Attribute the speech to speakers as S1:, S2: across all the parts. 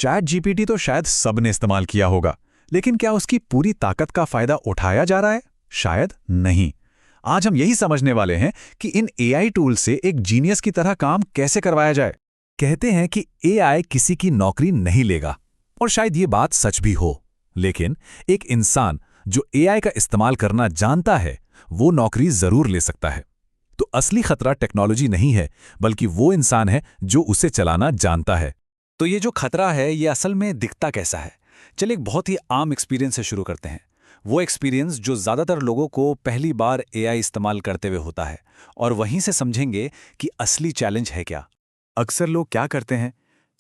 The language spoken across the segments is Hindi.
S1: चैट जीपीटी तो शायद सबने इस्तेमाल किया होगा, लेकिन क्या उसकी पूरी ताकत का फायदा उठाया जा रहा है? शायद नहीं। आज हम यही समझने वाले हैं कि इन एआई टूल से एक जीनियस की तरह काम कैसे करवाया जाए। कहते हैं कि एआई किसी की नौकरी नहीं लेगा, और शायद ये बात सच भी हो, लेकिन एक इंसान जो एआई का इस्तेमाल करना जानता है, वो नौकरी जरूर ले सकता है। तो असली खतरा टेक्नोलॉजी नहीं है, बल्कि वो इंसान है जो उसे चलाना जानता है। तो ये जो खतरा है, ये असल में दिखता कैसा है? चलिए एक बहुत ही आम एक्सपीरियंस से शुरू करते हैं। वो एक्सपीरियंस जो ज़्यादातर लोगों को पहली बार एआई इस्तेमाल करते हुए होता है, और वहीं से समझेंगे कि असली चैलेंज है क्या।
S2: अक्सर लोग क्या करते हैं,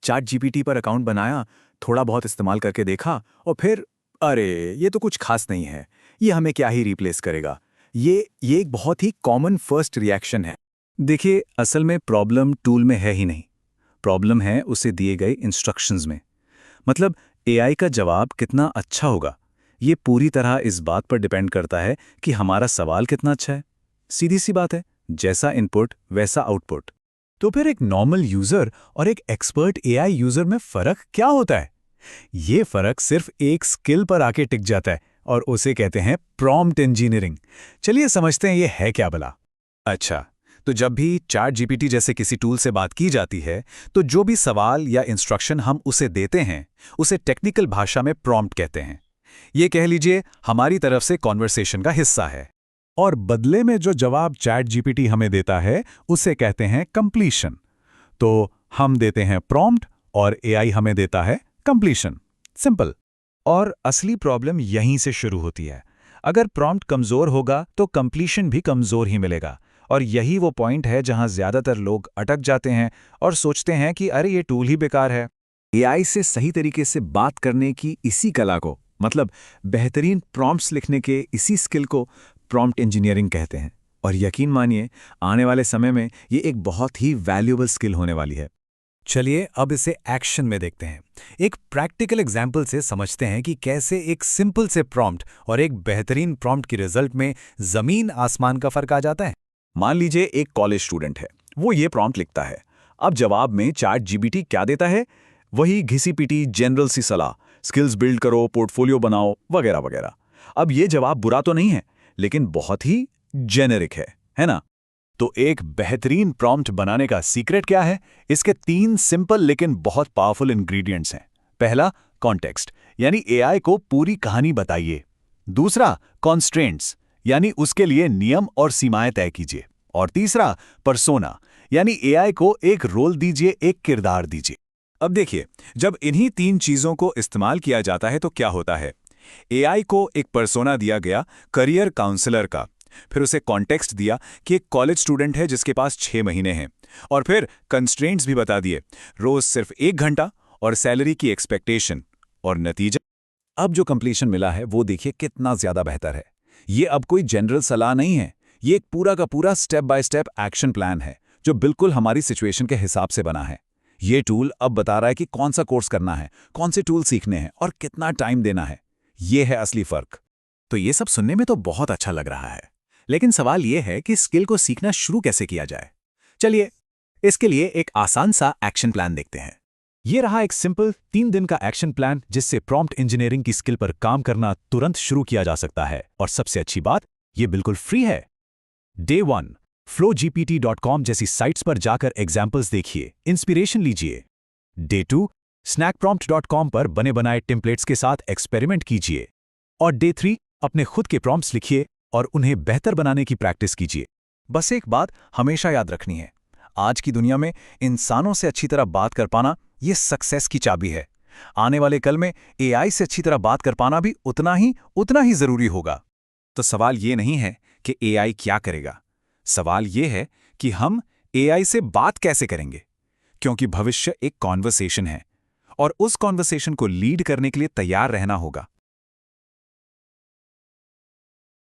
S2: चैट जीपीटी पर अकाउंट बनाया, थोड़ा बहुत इस्तेमाल करके देखा और फिर अरे ये तो कुछ खास नहीं है, ये हमें क्या ही रिप्लेस करेगा। ये एक बहुत ही कॉमन फर्स्ट रिएक्शन है। देखिए, असल में प्रॉब्लम टूल में है ही नहीं, प्रॉब्लम है उसे दिए गए इंस्ट्रक्शंस में। मतलब एआई का जवाब कितना अच्छा होगा, ये पूरी तरह इस बात पर डिपेंड करता है कि हमारा सवाल कितना अच्छा है। सीधी सी बात है, जैसा इनपुट वैसा आउटपुट।
S1: तो फिर एक नॉर्मल यूजर और एक एक्सपर्ट एआई यूजर में फर्क क्या होता है? ये फर्क सिर्फ एक स्किल पर आके टिक जाता है, और उसे कहते हैं प्रॉम्प्ट इंजीनियरिंग। चलिए समझते हैं ये है क्या भला। अच्छा, तो जब भी चैट जीपीटी जैसे किसी टूल से बात की जाती है, तो जो भी सवाल या इंस्ट्रक्शन हम उसे देते हैं, उसे टेक्निकल भाषा में प्रॉम्प्ट कहते हैं। ये कह लीजिए हमारी तरफ से कॉन्वर्सेशन का हिस्सा है। और बदले में जो जवाब चैट जीपीटी हमें देता है, उसे कहते हैं कंप्लीशन। तो हम देते हैं प्रॉम्प्ट और एआई हमें देता है कंप्लीशन। सिंपल। और असली प्रॉब्लम यहीं से शुरू होती है। अगर प्रॉम्प्ट कमजोर होगा तो कंप्लीशन भी कमजोर ही मिलेगा, और यही वो पॉइंट है जहां ज्यादातर लोग अटक जाते हैं और सोचते हैं कि अरे ये टूल ही बेकार है।
S2: एआई से सही तरीके से बात करने की इसी कला को, मतलब बेहतरीन प्रॉम्प्ट्स लिखने के इसी स्किल को प्रॉम्प्ट इंजीनियरिंग कहते हैं। और यकीन मानिए, आने वाले समय में ये एक बहुत ही वैल्यूएबल स्किल होने वाली है।
S1: चलिए अब इसे एक्शन में देखते हैं। एक प्रैक्टिकल एग्जाम्पल से समझते हैं कि कैसे एक सिंपल से प्रॉम्प्ट और एक बेहतरीन प्रॉम्प्ट की रिजल्ट में जमीन आसमान का फर्क आ जाता है।
S2: मान लीजिए एक कॉलेज स्टूडेंट है, वो ये प्रॉम्प्ट लिखता है। अब जवाब में चैट जीपीटी क्या देता है? वही घिसी पिटी जनरल सी सलाह, स्किल्स बिल्ड करो, पोर्टफोलियो बनाओ, वगैरह वगैरह। अब ये जवाब बुरा तो नहीं है, लेकिन बहुत ही जेनेरिक है ना? तो एक बेहतरीन प्रॉम्प्ट बनाने का सीक्रेट क्या है? इसके 3 सिंपल लेकिन बहुत पावरफुल इंग्रेडिएंट्स हैं। पहला, कॉन्टेक्स्ट, यानी एआई को पूरी कहानी बताइए। दूसरा, कॉन्स्ट्रेंट्स, यानी उसके लिए नियम और सीमाएं तय कीजिए। और तीसरा, पर्सोना, यानी एआई को एक रोल दीजिए, एक किरदार दीजिए। अब देखिए, जब इन्हीं 3 चीजों को इस्तेमाल किया जाता है तो क्या होता है? एआई को एक पर्सोना दिया गया करियर काउंसलर का, फिर उसे कॉन्टेक्स्ट दिया कि एक कॉलेज स्टूडेंट है जिसके पास 6 महीने हैं, और फिर कंस्ट्रेंट्स भी बता दिए, रोज सिर्फ 1 घंटा और सैलरी की एक्सपेक्टेशन। और नतीजा, अब जो कंप्लीशन मिला है वो देखिए कितना ज्यादा बेहतर है। ये अब कोई जनरल सलाह नहीं है, ये एक पूरा का पूरा step by step action plan है जो बिल्कुल हमारी सिचुएशन के हिसाब से बना है। ये टूल अब बता रहा है कि कौन सा कोर्स करना है, कौन से टूल सीखने हैं और कितना टाइम देना है। ये है असली फर्क। तो ये सब सुनने में तो बहुत अच्छा लग रहा है, लेकिन सवाल यह है कि स्किल को सीखना शुरू कैसे किया जाए। चलिए इसके लिए एक आसान सा एक्शन प्लान देखते हैं। ये रहा एक सिंपल 3 दिन का एक्शन प्लान, जिससे प्रॉम्प्ट इंजीनियरिंग की स्किल पर काम करना तुरंत शुरू किया जा सकता है। और सबसे अच्छी बात, ये बिल्कुल फ्री है। डे 1, flowgpt.com जैसी साइट्स पर जाकर एग्जाम्पल्स देखिए, इंस्पिरेशन लीजिए। डे 2, snackprompt.com पर बने बनाए टेम्पलेट्स के साथ एक्सपेरिमेंट कीजिए। और डे 3, अपने खुद के प्रॉम्प्ट्स लिखिए और उन्हें बेहतर बनाने की प्रैक्टिस कीजिए। बस एक बात हमेशा याद रखनी है, आज की दुनिया में इंसानों से अच्छी तरह बात कर पाना ये सक्सेस की चाबी है। आने वाले कल में एआई से अच्छी तरह बात कर पाना भी उतना ही जरूरी होगा। तो सवाल ये नहीं है कि एआई क्या करेगा, सवाल ये है कि हम एआई से बात कैसे करेंगे, क्योंकि भविष्य एक कॉन्वर्सेशन है और उस कॉन्वर्सेशन को लीड करने के लिए तैयार रहना होगा।